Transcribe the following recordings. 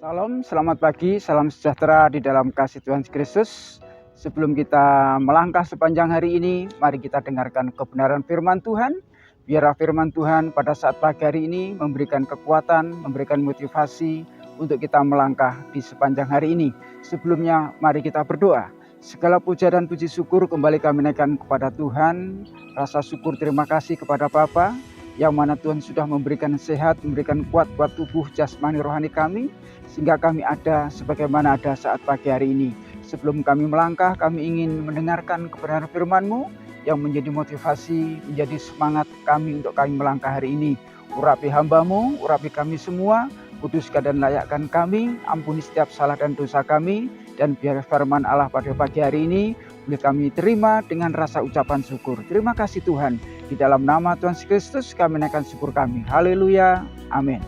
Salam, selamat pagi, salam sejahtera di dalam kasih Tuhan Kristus. Sebelum kita melangkah sepanjang hari ini, mari kita dengarkan kebenaran firman Tuhan. Biarlah firman Tuhan pada saat pagi hari ini memberikan kekuatan, memberikan motivasi untuk kita melangkah di sepanjang hari ini. Sebelumnya, mari kita berdoa. Segala puja dan puji syukur kembali kami naikkan kepada Tuhan. Rasa syukur terima kasih kepada Bapa, yang mana Tuhan sudah memberikan sehat, memberikan kuat buat tubuh jasmani rohani kami, sehingga kami ada sebagaimana ada saat pagi hari ini. Sebelum kami melangkah, kami ingin mendengarkan kebenaran firman-Mu yang menjadi motivasi, menjadi semangat kami untuk kami melangkah hari ini. Urapi hamba-Mu, urapi kami semua, kuduskan dan layakkan kami, ampuni setiap salah dan dosa kami, dan biar firman Allah pada pagi hari ini boleh kami terima dengan rasa ucapan syukur. Terima kasih Tuhan. Di dalam nama Tuhan Kristus kami naikkan syukur kami. Haleluya. Amin.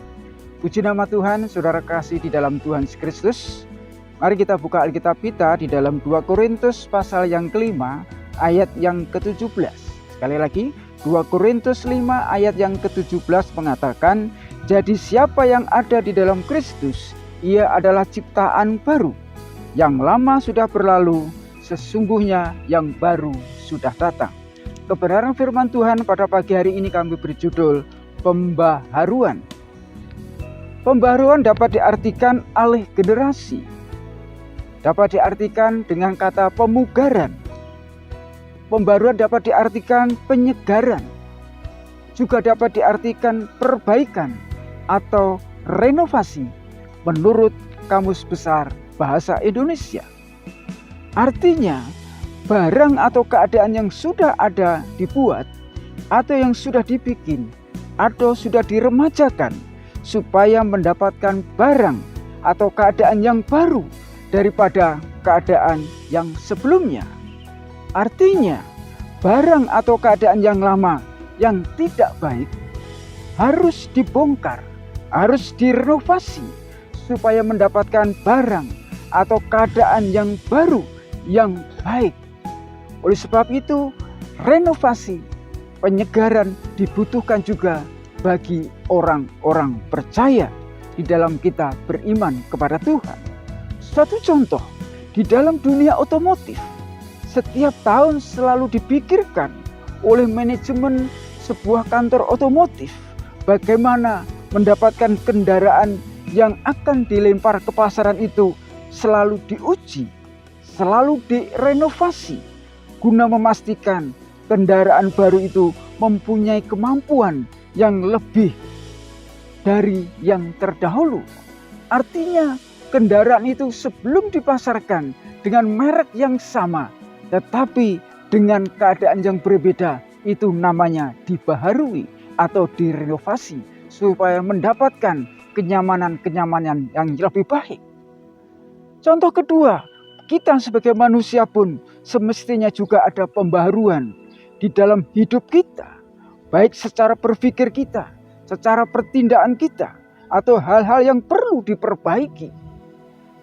Puji nama Tuhan, saudara kasih di dalam Tuhan Kristus. Mari kita buka Alkitab kita di dalam 2 Korintus pasal yang kelima, ayat yang ke-17. Sekali lagi, 2 Korintus 5 ayat yang ke-17 mengatakan, jadi siapa yang ada di dalam Kristus, ia adalah ciptaan baru. Yang lama sudah berlalu, sesungguhnya yang baru sudah datang. Kebenaran firman Tuhan pada pagi hari ini kami berjudul pembaharuan. Pembaharuan dapat diartikan alih generasi. Dapat diartikan dengan kata pemugaran. Pembaharuan dapat diartikan penyegaran. Juga dapat diartikan perbaikan atau renovasi menurut Kamus Besar Bahasa Indonesia. Artinya, barang atau keadaan yang sudah ada dibuat atau yang sudah dibikin atau sudah diremajakan supaya mendapatkan barang atau keadaan yang baru daripada keadaan yang sebelumnya. Artinya, barang atau keadaan yang lama yang tidak baik harus dibongkar, harus direnovasi supaya mendapatkan barang atau keadaan yang baru yang baik. Oleh sebab itu, renovasi, penyegaran dibutuhkan juga bagi orang-orang percaya di dalam kita beriman kepada Tuhan. Suatu contoh, di dalam dunia otomotif, setiap tahun selalu dipikirkan oleh manajemen sebuah kantor otomotif bagaimana mendapatkan kendaraan yang akan dilempar ke pasaran itu selalu diuji, selalu direnovasi guna memastikan kendaraan baru itu mempunyai kemampuan yang lebih dari yang terdahulu. Artinya kendaraan itu sebelum dipasarkan dengan merek yang sama tetapi dengan keadaan yang berbeda, itu namanya dibaharui atau direnovasi supaya mendapatkan kenyamanan-kenyamanan yang lebih baik. Contoh kedua, kita sebagai manusia pun semestinya juga ada pembaharuan di dalam hidup kita. Baik secara berpikir kita, secara pertindakan kita, atau hal-hal yang perlu diperbaiki.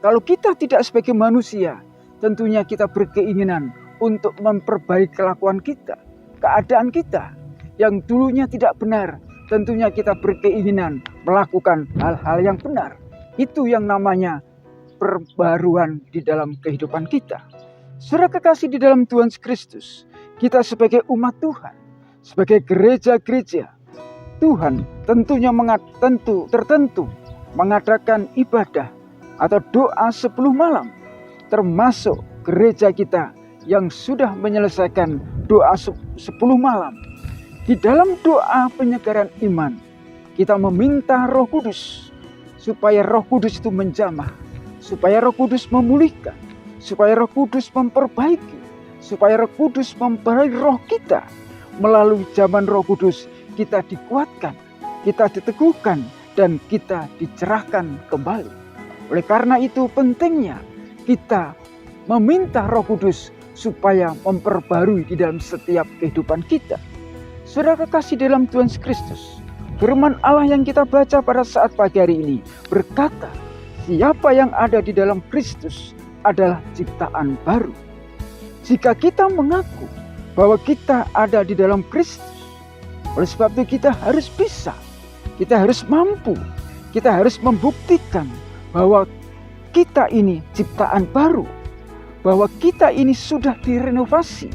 Kalau kita tidak sebagai manusia, tentunya kita berkeinginan untuk memperbaiki kelakuan kita, keadaan kita yang dulunya tidak benar. Tentunya kita berkeinginan melakukan hal-hal yang benar. Itu yang namanya perbaruan di dalam kehidupan kita. Saudara kekasih di dalam Tuhan Kristus, kita sebagai umat Tuhan, sebagai gereja-gereja, Tuhan tentunya tertentu mengadakan ibadah atau doa 10 malam, termasuk gereja kita yang sudah menyelesaikan doa 10 malam. Di dalam doa penyegaran iman, kita meminta Roh Kudus supaya Roh Kudus itu menjamah, supaya Roh Kudus memulihkan, supaya Roh Kudus memperbaiki, supaya Roh Kudus memperbaiki roh kita. Melalui zaman Roh Kudus kita dikuatkan, kita diteguhkan, dan kita dicerahkan kembali. Oleh karena itu pentingnya kita meminta Roh Kudus supaya memperbarui di dalam setiap kehidupan kita. Saudara kekasih dalam Tuhan Kristus, firman Allah yang kita baca pada saat pagi hari ini berkata, siapa yang ada di dalam Kristus adalah ciptaan baru. Jika kita mengaku bahwa kita ada di dalam Kristus, oleh sebab itu kita harus bisa, kita harus mampu, kita harus membuktikan bahwa kita ini ciptaan baru, bahwa kita ini sudah direnovasi,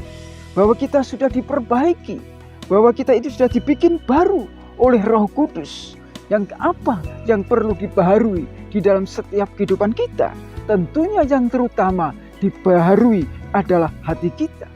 bahwa kita sudah diperbaiki, bahwa kita itu sudah dibikin baru oleh Roh Kudus. Yang apa yang perlu dibaharui di dalam setiap kehidupan kita? Tentunya yang terutama dibaharui adalah hati kita.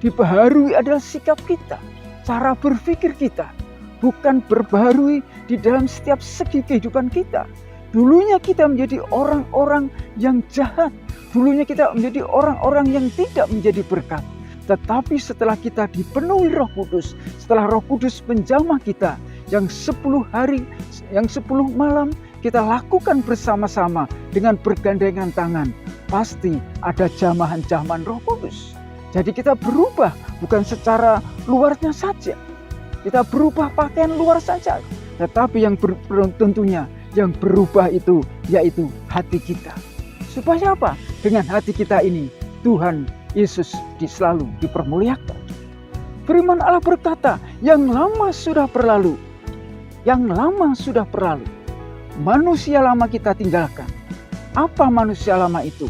Dibaharui adalah sikap kita, cara berpikir kita. Bukan berbaharui di dalam setiap segi kehidupan kita. Dulunya kita menjadi orang-orang yang jahat. Dulunya kita menjadi orang-orang yang tidak menjadi berkat. Tetapi setelah kita dipenuhi Roh Kudus, setelah Roh Kudus menjamah kita, yang 10 hari, yang 10 malam kita lakukan bersama-sama dengan bergandengan tangan, pasti ada jamahan-jamahan Roh Kudus. Jadi kita berubah bukan secara luarnya saja, kita berubah pakaian luar saja, tetapi yang tentunya yang berubah itu yaitu hati kita. Supaya apa? Dengan hati kita ini Tuhan Yesus selalu dipermuliakan. Firman Allah berkata, yang lama sudah berlalu. Yang lama sudah berlalu. Manusia lama kita tinggalkan. Apa manusia lama itu?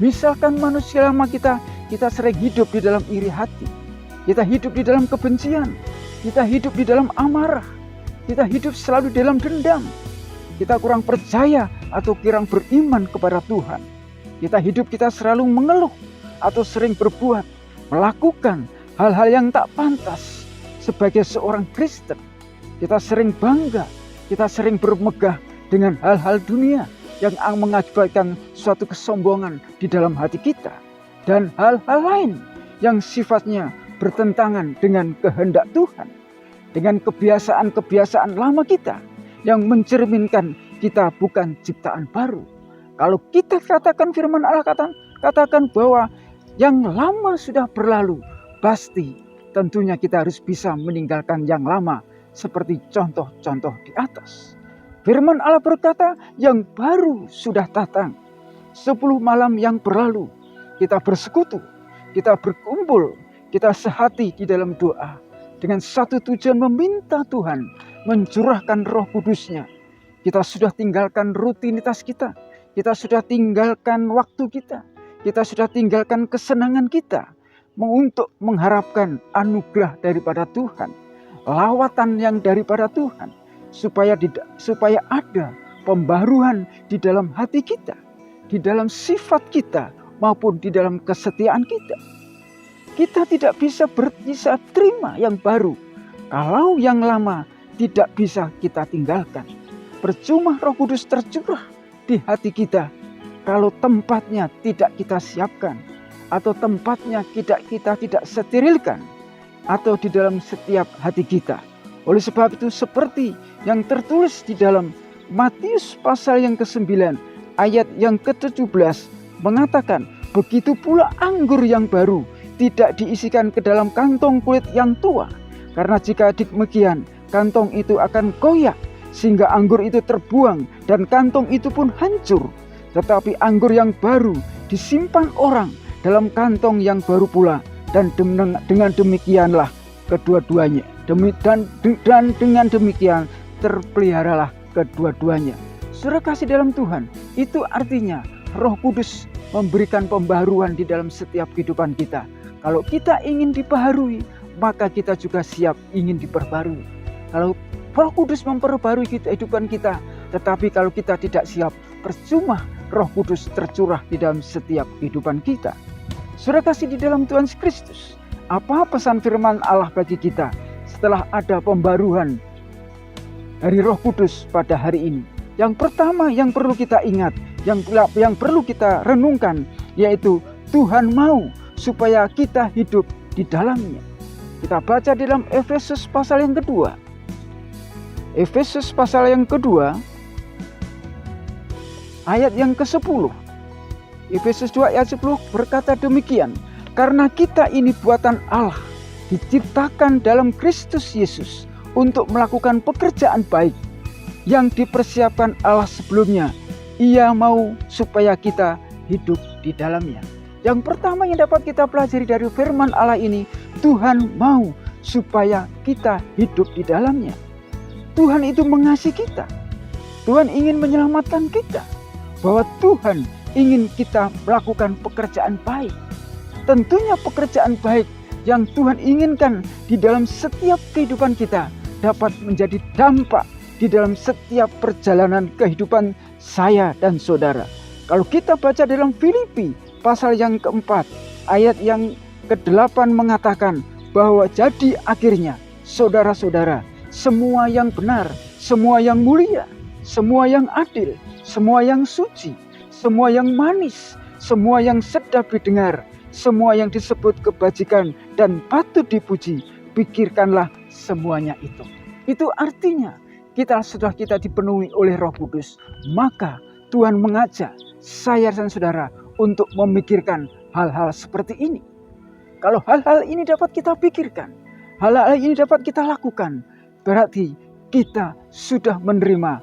Misalkan manusia lama kita sering hidup di dalam iri hati. Kita hidup di dalam kebencian. Kita hidup di dalam amarah. Kita hidup selalu dalam dendam. Kita kurang percaya atau kurang beriman kepada Tuhan. Kita selalu mengeluh atau sering berbuat, melakukan hal-hal yang tak pantas sebagai seorang Kristen. Kita sering bangga, kita sering bermegah dengan hal-hal dunia yang mengakibatkan suatu kesombongan di dalam hati kita. Dan hal-hal lain yang sifatnya bertentangan dengan kehendak Tuhan. Dengan kebiasaan-kebiasaan lama kita yang mencerminkan kita bukan ciptaan baru. Kalau kita katakan firman Allah katakan bahwa yang lama sudah berlalu, pasti tentunya kita harus bisa meninggalkan yang lama. Seperti contoh-contoh di atas. Firman Allah berkata, yang baru sudah datang. 10 malam yang berlalu, kita bersekutu, kita berkumpul, kita sehati di dalam doa. Dengan satu tujuan meminta Tuhan mencurahkan Roh Kudus-Nya. Kita sudah tinggalkan rutinitas kita. Kita sudah tinggalkan waktu kita. Kita sudah tinggalkan kesenangan kita. Untuk mengharapkan anugerah daripada Tuhan. Lawatan yang daripada Tuhan, supaya ada pembaruan di dalam hati kita, di dalam sifat kita maupun di dalam kesetiaan kita. Kita tidak bisa terima yang baru kalau yang lama tidak bisa kita tinggalkan. Percuma Roh Kudus tercurah di hati kita kalau tempatnya tidak kita siapkan atau tempatnya kita tidak sterilkan atau di dalam setiap hati kita. Oleh sebab itu seperti yang tertulis di dalam Matius pasal yang ke-9 ayat yang ke-17 mengatakan, begitu pula anggur yang baru tidak diisikan ke dalam kantong kulit yang tua, karena jika demikian kantong itu akan koyak sehingga anggur itu terbuang dan kantong itu pun hancur. Tetapi anggur yang baru disimpan orang dalam kantong yang baru pula. Dan dengan demikianlah kedua-duanya. Dan dengan demikian terpeliharalah kedua-duanya. Saudara kasih dalam Tuhan, itu artinya Roh Kudus memberikan pembaharuan di dalam setiap kehidupan kita. Kalau kita ingin dibaharui, maka kita juga siap ingin diperbarui. Kalau Roh Kudus memperbarui kehidupan kita, tetapi kalau kita tidak siap, percuma Roh Kudus tercurah di dalam setiap kehidupan kita. Saudara kasih di dalam Tuhan Kristus, apa pesan firman Allah bagi kita setelah ada pembaruan dari Roh Kudus pada hari ini? Yang pertama yang perlu kita ingat, yang perlu kita renungkan, yaitu Tuhan mau supaya kita hidup di dalamnya. Kita baca di dalam Efesus pasal yang kedua. Efesus pasal yang kedua, ayat yang ke-10. Efesus 2 ayat 10 berkata demikian, karena kita ini buatan Allah, diciptakan dalam Kristus Yesus untuk melakukan pekerjaan baik yang dipersiapkan Allah sebelumnya. Ia mau supaya kita hidup di dalamnya. Yang pertama yang dapat kita pelajari dari firman Allah ini, Tuhan mau supaya kita hidup di dalamnya. Tuhan itu mengasihi kita. Tuhan ingin menyelamatkan kita. bahwa Tuhan ingin kita melakukan pekerjaan baik. Tentunya pekerjaan baik yang Tuhan inginkan di dalam setiap kehidupan kita dapat menjadi dampak di dalam setiap perjalanan kehidupan saya dan saudara. Kalau kita baca dalam Filipi pasal yang keempat, ayat yang ke-8 mengatakan bahwa jadi akhirnya saudara-saudara, semua yang benar, semua yang mulia, semua yang adil, semua yang suci, semua yang manis, semua yang sedap didengar, semua yang disebut kebajikan dan patut dipuji, pikirkanlah semuanya itu. Itu artinya setelah kita dipenuhi oleh Roh Kudus, maka Tuhan mengajak saya dan saudara untuk memikirkan hal-hal seperti ini. Kalau hal-hal ini dapat kita pikirkan, hal-hal ini dapat kita lakukan, berarti kita sudah menerima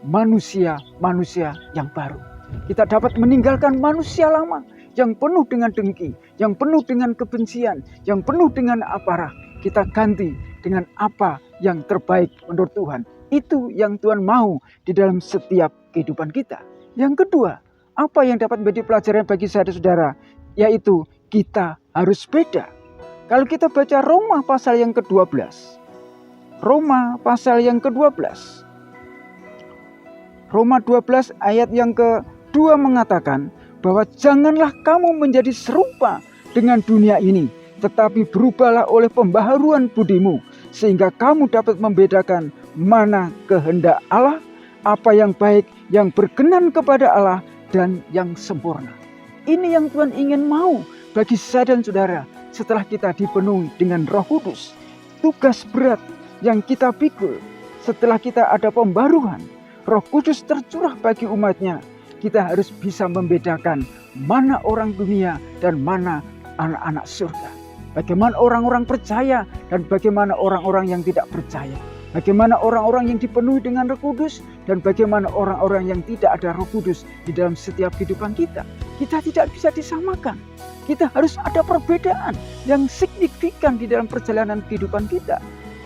manusia-manusia yang baru. Kita dapat meninggalkan manusia lama yang penuh dengan dengki, yang penuh dengan kebencian, yang penuh dengan amarah. Kita ganti dengan apa yang terbaik menurut Tuhan. Itu yang Tuhan mau di dalam setiap kehidupan kita. Yang kedua, apa yang dapat menjadi pelajaran bagi saya dan saudara, yaitu kita harus beda. Kalau kita baca Roma pasal yang ke-12. Roma pasal yang ke-12. Roma 12 ayat yang ke-2 mengatakan bahwa janganlah kamu menjadi serupa dengan dunia ini, tetapi berubahlah oleh pembaharuan budimu, sehingga kamu dapat membedakan mana kehendak Allah, apa yang baik, yang berkenan kepada Allah, dan yang sempurna. Ini yang Tuhan ingin mau bagi saya dan saudara setelah kita dipenuhi dengan Roh Kudus. Tugas berat yang kita pikul setelah kita ada pembaruan, Roh Kudus tercurah bagi umatnya. Kita harus bisa membedakan mana orang dunia dan mana anak-anak surga. Bagaimana orang-orang percaya dan bagaimana orang-orang yang tidak percaya. Bagaimana orang-orang yang dipenuhi dengan Roh Kudus dan bagaimana orang-orang yang tidak ada Roh Kudus di dalam setiap kehidupan kita. Kita tidak bisa disamakan. Kita harus ada perbedaan yang signifikan di dalam perjalanan kehidupan kita.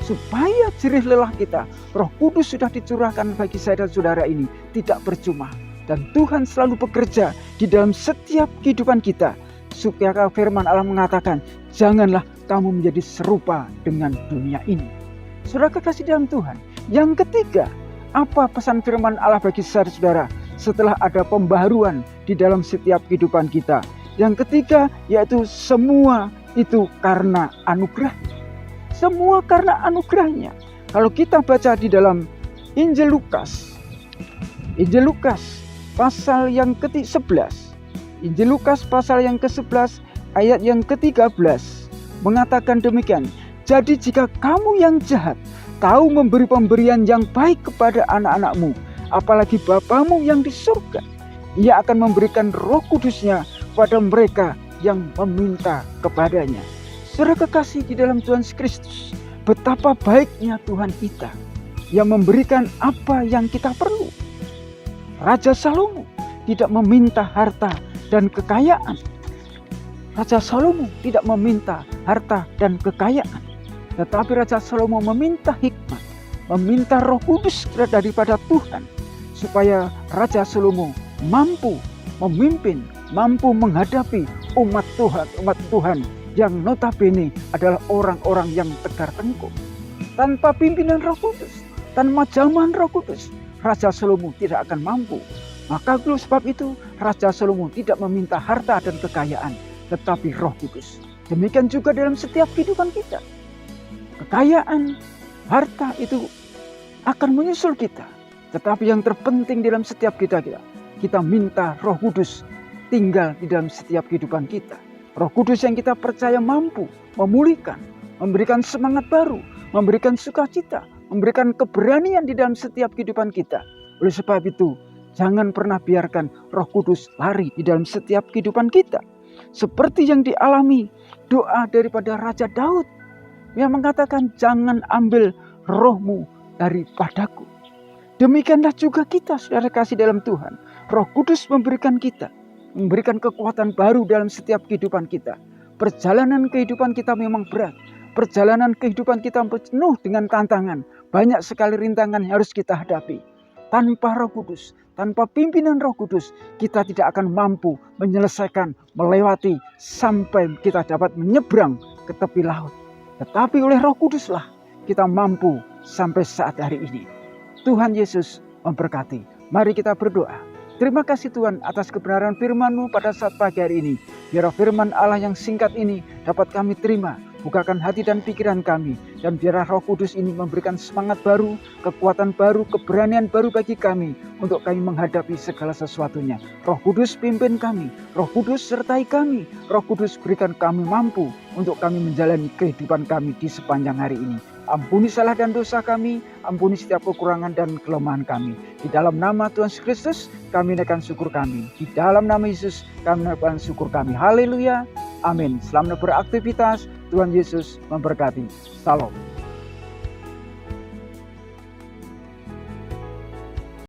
Supaya jerih lelah kita, Roh Kudus sudah dicurahkan bagi saya dan saudara ini tidak percuma. Dan Tuhan selalu bekerja di dalam setiap kehidupan kita. Supaya firman Allah mengatakan, janganlah kamu menjadi serupa dengan dunia ini. Saudara kekasih dalam Tuhan. Yang ketiga, apa pesan firman Allah bagi saya dan saudara setelah ada pembaharuan di dalam setiap kehidupan kita? Yang ketiga, yaitu semua itu karena anugerah. Semua karena anugerahnya. Kalau kita baca di dalam Injil Lukas pasal yang ke-11. Injil Lukas pasal yang ke-11 ayat yang ke-13 mengatakan demikian. Jadi jika kamu yang jahat tahu memberi pemberian yang baik kepada anak-anakmu, apalagi Bapamu yang di surga, Ia akan memberikan Roh Kudus-Nya pada mereka yang meminta kepadanya. Saudara kekasih di dalam Tuhan Kristus, betapa baiknya Tuhan kita yang memberikan apa yang kita perlu. Raja Salomo tidak meminta harta dan kekayaan. Raja Salomo tidak meminta harta dan kekayaan. Tetapi Raja Salomo meminta hikmat, meminta Roh Kudus daripada Tuhan. Supaya Raja Salomo mampu memimpin, mampu menghadapi umat Tuhan yang notabene adalah orang-orang yang tegar tengkuk. Tanpa pimpinan Roh Kudus, tanpa jamaan Roh Kudus, Raja Salomo tidak akan mampu. Maka sebab itu Raja Salomo tidak meminta harta dan kekayaan, tetapi Roh Kudus. Demikian juga dalam setiap kehidupan kita. Kekayaan, harta itu akan menyusul kita. Tetapi yang terpenting dalam setiap kita minta Roh Kudus tinggal di dalam setiap kehidupan kita. Roh Kudus yang kita percaya mampu memulihkan, memberikan semangat baru, memberikan sukacita, memberikan keberanian di dalam setiap kehidupan kita. Oleh sebab itu, jangan pernah biarkan Roh Kudus lari di dalam setiap kehidupan kita. Seperti yang dialami doa daripada Raja Daud yang mengatakan, jangan ambil rohmu daripadaku. Demikianlah juga kita, saudara kasih dalam Tuhan. Roh Kudus memberikan kekuatan baru dalam setiap kehidupan kita. Perjalanan kehidupan kita memang berat. Perjalanan kehidupan kita penuh dengan tantangan. Banyak sekali rintangan yang harus kita hadapi. Tanpa Roh Kudus, tanpa pimpinan Roh Kudus, kita tidak akan mampu menyelesaikan, melewati, sampai kita dapat menyeberang ke tepi laut. Tetapi oleh Roh Kuduslah kita mampu sampai saat hari ini. Tuhan Yesus memberkati. Mari kita berdoa. Terima kasih Tuhan atas kebenaran firman-Mu pada saat pagi hari ini. Biar firman Allah yang singkat ini dapat kami terima. Bukakan hati dan pikiran kami. Dan biarlah Roh Kudus ini memberikan semangat baru, kekuatan baru, keberanian baru bagi kami. Untuk kami menghadapi segala sesuatunya. Roh Kudus pimpin kami. Roh Kudus sertai kami. Roh Kudus berikan kami mampu untuk kami menjalani kehidupan kami di sepanjang hari ini. Ampuni salah dan dosa kami. Ampuni setiap kekurangan dan kelemahan kami. Di dalam nama Tuhan Yesus Kristus kami naikkan syukur kami. Di dalam nama Yesus kami naikkan syukur kami. Haleluya. Amin. Selamat beraktivitas. Tuhan Yesus memberkati. Salam.